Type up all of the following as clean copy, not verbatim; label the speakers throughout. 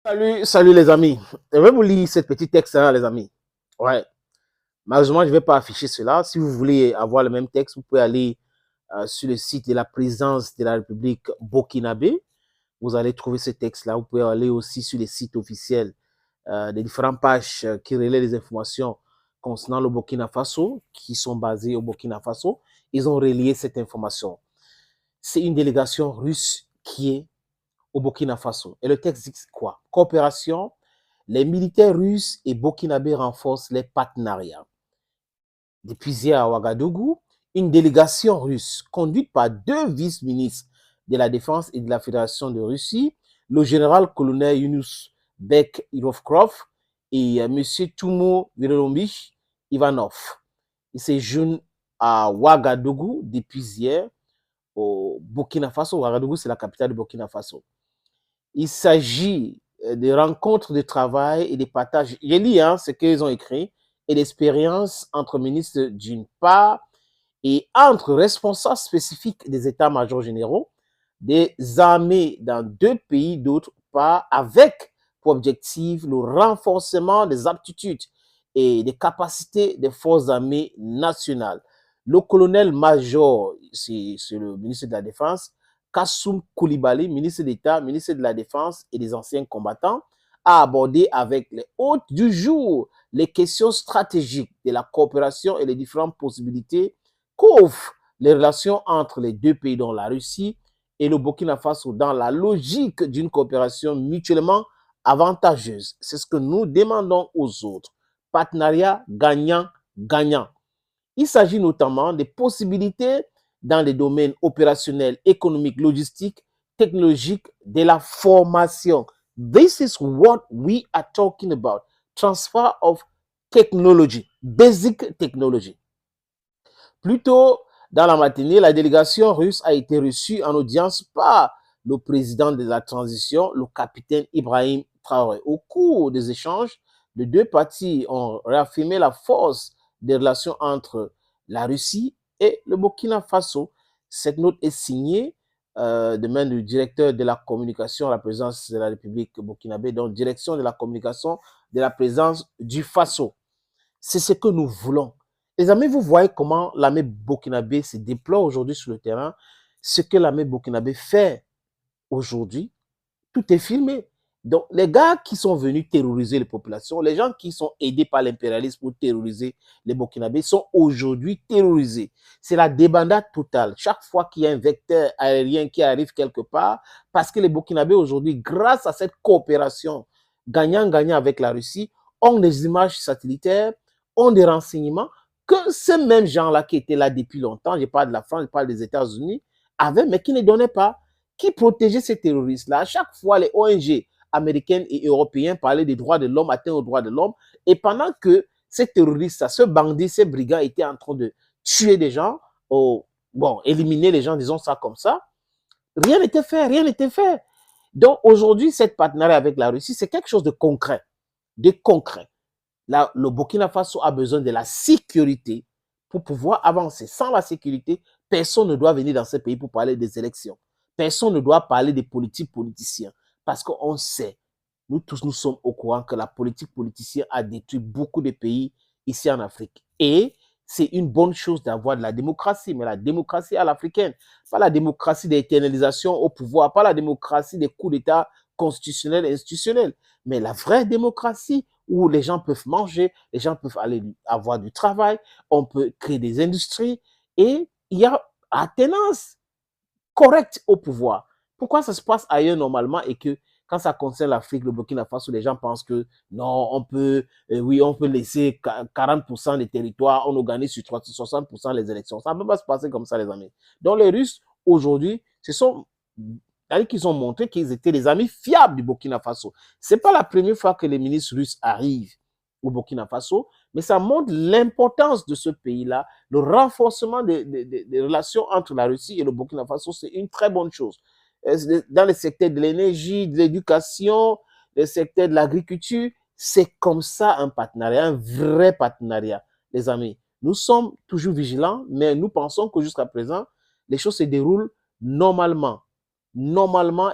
Speaker 1: Salut les amis. Je vais vous lire ce petit texte, hein, les amis. Ouais. Malheureusement, je ne vais pas afficher cela. Si vous voulez avoir le même texte, vous pouvez aller sur le site de la présidence de la République burkinabé. Vous allez trouver ce texte-là. Vous pouvez aller aussi sur les sites officiels des différentes pages qui relaient les informations concernant le Burkina Faso, qui sont basées au Burkina Faso. Ils ont relié cette information. C'est une délégation russe qui est au Burkina Faso. Et le texte dit quoi? Coopération, les militaires russes et burkinabés renforcent les partenariats. Depuis hier à Ouagadougou, une délégation russe conduite par deux vice-ministres de la Défense et de la Fédération de Russie, le général-colonel Yunus Bek Irovkrov et M. Tumo Virolombich Ivanov. Ils séjournent à Ouagadougou depuis hier au Burkina Faso. Ouagadougou, c'est la capitale du Burkina Faso. Il s'agit de rencontres de travail et de partages. Je lis ce qu'ils ont écrit et d'expériences entre ministres d'une part et entre responsables spécifiques des états-majors généraux des armées dans deux pays d'autre part, avec pour objectif le renforcement des aptitudes et des capacités des forces armées nationales. Le colonel-major, c'est le ministre de la Défense, Kassoum Koulibaly, ministre d'État, ministre de la Défense et des anciens combattants, a abordé avec les hôtes du jour les questions stratégiques de la coopération et les différentes possibilités qu'offrent les relations entre les deux pays, dont la Russie et le Burkina Faso, dans la logique d'une coopération mutuellement avantageuse. C'est ce que nous demandons aux autres. Partenariat gagnant-gagnant. Il s'agit notamment des possibilités dans les domaines opérationnels, économiques, logistiques, technologiques, de la formation. This is what we are talking about. Transfer of technology, basic technology. Plus tôt dans la matinée, la délégation russe a été reçue en audience par le président de la transition, le capitaine Ibrahim Traoré. Au cours des échanges, les deux parties ont réaffirmé la force des relations entre la Russie et le Burkina Faso. Cette note est signée de main du directeur de la communication à la présidence de la République burkinabé, donc direction de la communication de la présidence du Faso. C'est ce que nous voulons. Les amis, vous voyez comment l'armée burkinabé se déploie aujourd'hui sur le terrain. Ce que l'armée burkinabé fait aujourd'hui, tout est filmé. Donc, les gars qui sont venus terroriser les populations, les gens qui sont aidés par l'impérialisme pour terroriser les Burkinabés sont aujourd'hui terrorisés. C'est la débandade totale. Chaque fois qu'il y a un vecteur aérien qui arrive quelque part, parce que les Burkinabés aujourd'hui, grâce à cette coopération gagnant-gagnant avec la Russie, ont des images satellitaires, ont des renseignements que ces mêmes gens-là qui étaient là depuis longtemps, je parle de la France, je parle des États-Unis, avaient, mais qui ne donnaient pas, qui protégeait ces terroristes-là. À chaque fois, les ONG américaines et européennes parlaient des droits de l'homme, atteints aux droits de l'homme. Et pendant que ces terroristes, ce bandit, ces brigands étaient en train de tuer des gens, éliminer les gens, disons ça comme ça, rien n'était fait, rien n'était fait. Donc aujourd'hui, cette partenariat avec la Russie, c'est quelque chose de concret, de concret. Là, le Burkina Faso a besoin de la sécurité pour pouvoir avancer. Sans la sécurité, personne ne doit venir dans ce pays pour parler des élections. Personne ne doit parler des politiciens. Parce qu'on sait, nous tous, nous sommes au courant que la politique politicienne a détruit beaucoup de pays ici en Afrique. Et c'est une bonne chose d'avoir de la démocratie, mais la démocratie à l'africaine, pas la démocratie d'éternalisation au pouvoir, pas la démocratie des coups d'État constitutionnels et institutionnels, mais la vraie démocratie où les gens peuvent manger, les gens peuvent aller avoir du travail, on peut créer des industries et il y a attenance correcte au pouvoir. Pourquoi ça se passe ailleurs normalement et que quand ça concerne l'Afrique, le Burkina Faso, les gens pensent que non, on peut laisser 40% des territoires, on organise sur 60% les élections. Ça ne peut pas se passer comme ça, les amis. Donc les Russes, aujourd'hui, qu'ils ont montré qu'ils étaient des amis fiables du Burkina Faso. Ce n'est pas la première fois que les ministres russes arrivent au Burkina Faso, mais ça montre l'importance de ce pays-là. Le renforcement des relations entre la Russie et le Burkina Faso, c'est une très bonne chose. Dans le secteur de l'énergie, de l'éducation, le secteur de l'agriculture, c'est comme ça un partenariat, un vrai partenariat, les amis. Nous sommes toujours vigilants, mais nous pensons que jusqu'à présent, les choses se déroulent normalement.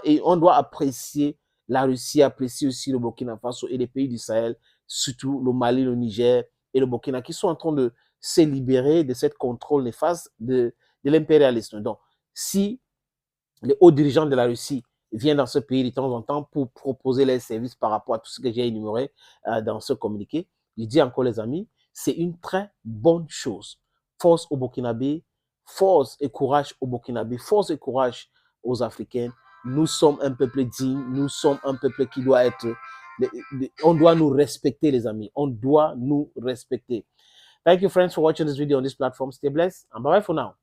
Speaker 1: Et on doit apprécier la Russie apprécie aussi le Burkina Faso et les pays du Sahel, surtout le Mali, le Niger et le Burkina, qui sont en train de se libérer de cette contrôle néfaste de l'impérialisme. Donc, si les hauts dirigeants de la Russie viennent dans ce pays de temps en temps pour proposer leurs services par rapport à tout ce que j'ai énuméré dans ce communiqué, je dis encore les amis, c'est une très bonne chose. Force au Burkinabé, force et courage au Burkinabé, force et courage aux Africains. Nous sommes un peuple digne, nous sommes un peuple qui doit être... On doit nous respecter les amis, on doit nous respecter. Thank you friends for watching this video on this platform. Stay blessed and bye bye for now.